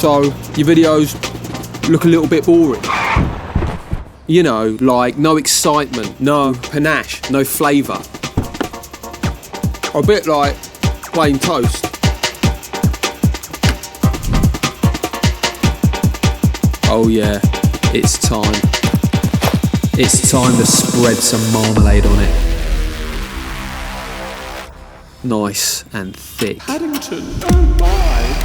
So your videos look a little bit boring. You know, like no excitement, no panache, no flavour. A bit like plain toast. Oh yeah, it's time. It's time to spread some marmalade on it. Nice and thick. Paddington, oh my!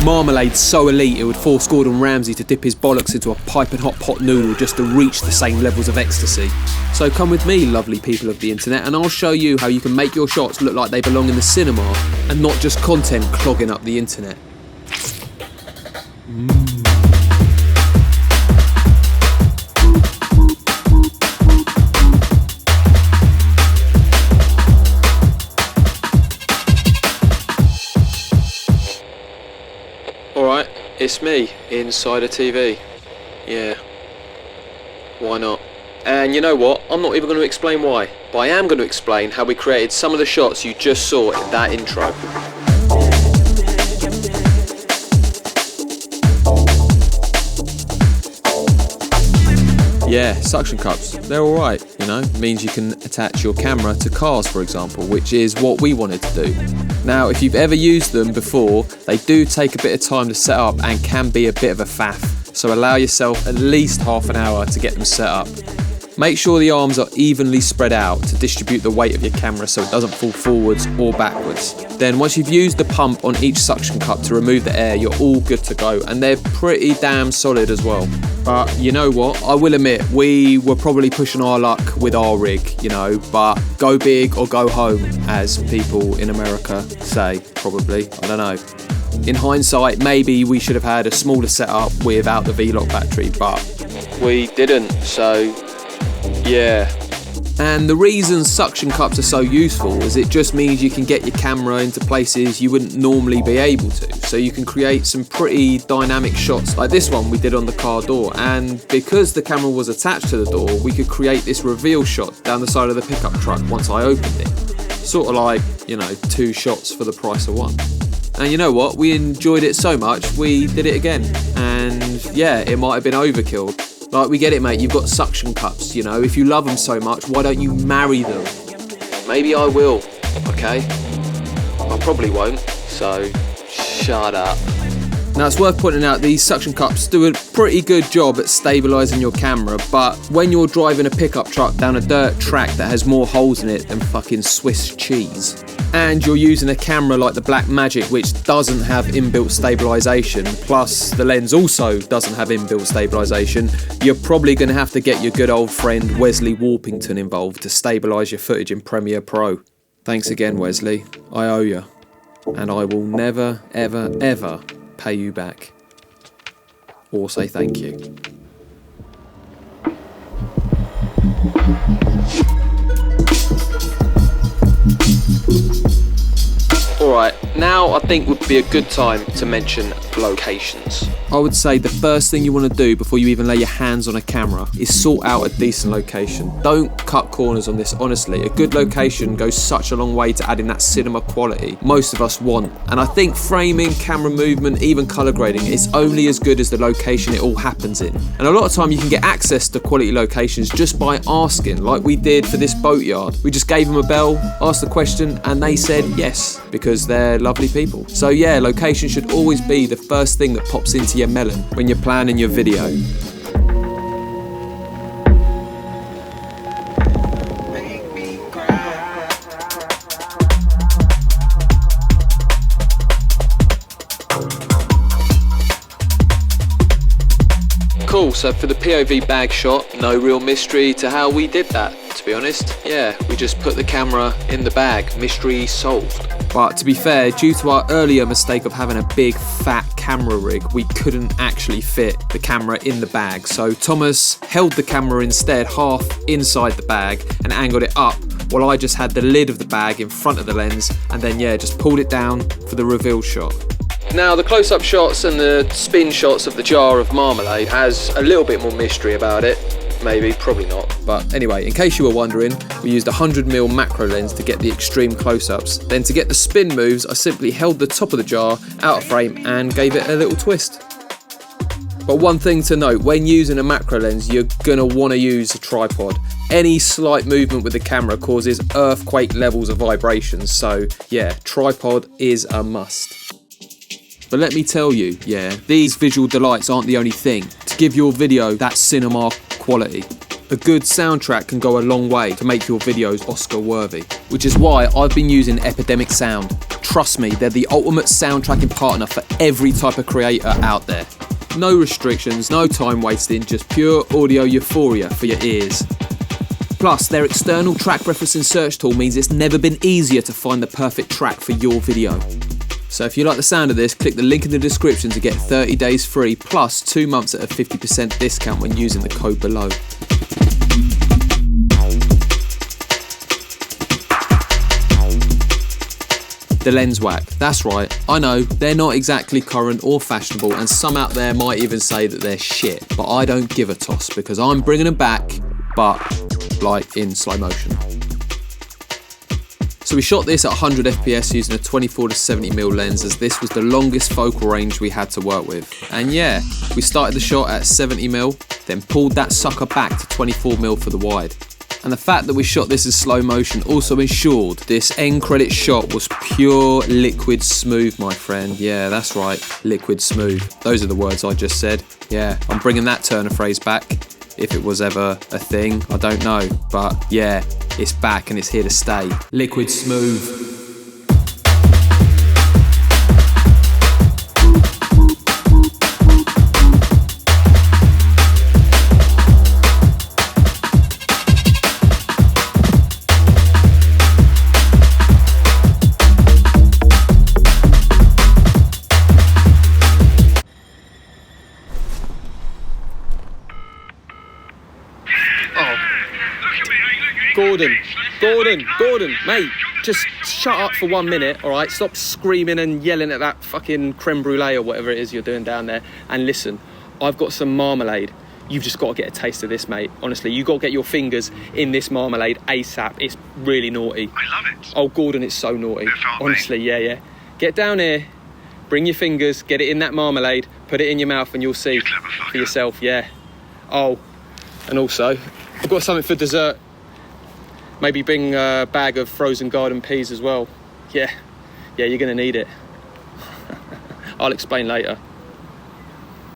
Marmalade so elite it would force Gordon Ramsay to dip his bollocks into a piping hot pot noodle just to reach the same levels of ecstasy. So come with me, lovely people of the internet, and I'll show you how you can make your shots look like they belong in the cinema and not just content clogging up the internet. Alright, it's me, inside a TV. Yeah, why not? And you know what, I'm not even going to explain why, but I am going to explain how we created some of the shots you just saw in that intro. Yeah, suction cups, they're alright, you know, it means you can attach your camera to cars, for example, which is what we wanted to do. Now, if you've ever used them before, they do take a bit of time to set up and can be a bit of a faff, so allow yourself at least half an hour to get them set up. Make sure the arms are evenly spread out to distribute the weight of your camera so it doesn't fall forwards or backwards. Then once you've used the pump on each suction cup to remove the air, you're all good to go, and they're pretty damn solid as well. But you know what, I will admit, we were probably pushing our luck with our rig, you know, but go big or go home, as people in America say, probably, I don't know. In hindsight, maybe we should have had a smaller setup without the V-Lock battery, but we didn't, so yeah. And the reason suction cups are so useful is it just means you can get your camera into places you wouldn't normally be able to. So you can create some pretty dynamic shots like this one we did on the car door. And because the camera was attached to the door, we could create this reveal shot down the side of the pickup truck once I opened it. Sort of like, you know, 2 shots for the price of 1. And you know what? We enjoyed it so much, we did it again. And yeah, it might have been overkill. Like, we get it, mate, you've got suction cups, you know, if you love them so much, why don't you marry them? Maybe I will, okay? I probably won't, so shut up. Now, it's worth pointing out these suction cups do a pretty good job at stabilising your camera, but when you're driving a pickup truck down a dirt track that has more holes in it than fucking Swiss cheese, and you're using a camera like the Blackmagic which doesn't have inbuilt stabilisation, plus the lens also doesn't have inbuilt stabilisation, you're probably going to have to get your good old friend Wesley Warpington involved to stabilise your footage in Premiere Pro. Thanks again, Wesley. I owe you. And I will never, ever, ever pay you back. Or say thank you. Alright, now I think would be a good time to mention locations. I would say the first thing you want to do before you even lay your hands on a camera is sort out a decent location. Don't cut corners on this, honestly. A good location goes such a long way to adding that cinema quality most of us want. And I think framing, camera movement, even colour grading is only as good as the location it all happens in. And a lot of time you can get access to quality locations just by asking, like we did for this boatyard. We just gave them a bell, asked the question, and they said yes, because they're lovely people. So yeah, location should always be the first thing that pops into your melon when you're planning your video. Cool, so for the POV bag shot, no real mystery to how we did that, to be honest. Yeah, we just put the camera in the bag, mystery solved. But to be fair, due to our earlier mistake of having a big fat camera rig, we couldn't actually fit the camera in the bag. So Thomas held the camera instead half inside the bag and angled it up, while I just had the lid of the bag in front of the lens and then yeah, just pulled it down for the reveal shot. Now the close-up shots and the spin shots of the jar of marmalade has a little bit more mystery about it. Maybe, probably not. But anyway, in case you were wondering, we used a 100mm macro lens to get the extreme close-ups. Then to get the spin moves, I simply held the top of the jar out of frame and gave it a little twist. But one thing to note, when using a macro lens, you're gonna wanna use a tripod. Any slight movement with the camera causes earthquake levels of vibrations, so yeah, tripod is a must. But let me tell you, yeah, these visual delights aren't the only thing to give your video that cinema quality. A good soundtrack can go a long way to make your videos Oscar worthy, which is why I've been using Epidemic Sound. Trust me, they're the ultimate soundtracking partner for every type of creator out there. No restrictions, no time wasting, just pure audio euphoria for your ears. Plus, their external track referencing search tool means it's never been easier to find the perfect track for your video. So if you like the sound of this, click the link in the description to get 30 days free plus 2 months at a 50% discount when using the code below. The lens wack, that's right, I know, they're not exactly current or fashionable, and some out there might even say that they're shit, but I don't give a toss because I'm bringing them back, but like in slow motion. So we shot this at 100 FPS using a 24 to 70mm lens, as this was the longest focal range we had to work with. And yeah, we started the shot at 70mm, then pulled that sucker back to 24mm for the wide. And the fact that we shot this in slow motion also ensured this end credit shot was pure liquid smooth, my friend. Yeah, that's right, liquid smooth. Those are the words I just said. Yeah, I'm bringing that turn of phrase back. If it was ever a thing, I don't know. But yeah, it's back and it's here to stay. Liquid smooth. Gordon, mate, just shut up for 1 minute, all right? Stop screaming and yelling at that fucking creme brulee or whatever it is you're doing down there. And listen, I've got some marmalade. You've just got to get a taste of this, mate. Honestly, you've got to get your fingers in this marmalade ASAP. It's really naughty. I love it. Oh, Gordon, it's so naughty. Honestly, yeah. Get down here, bring your fingers, get it in that marmalade, put it in your mouth and you'll see for yourself, yeah. Oh, and also, I've got something for dessert. Maybe bring a bag of frozen garden peas as well. Yeah, you're gonna need it. I'll explain later.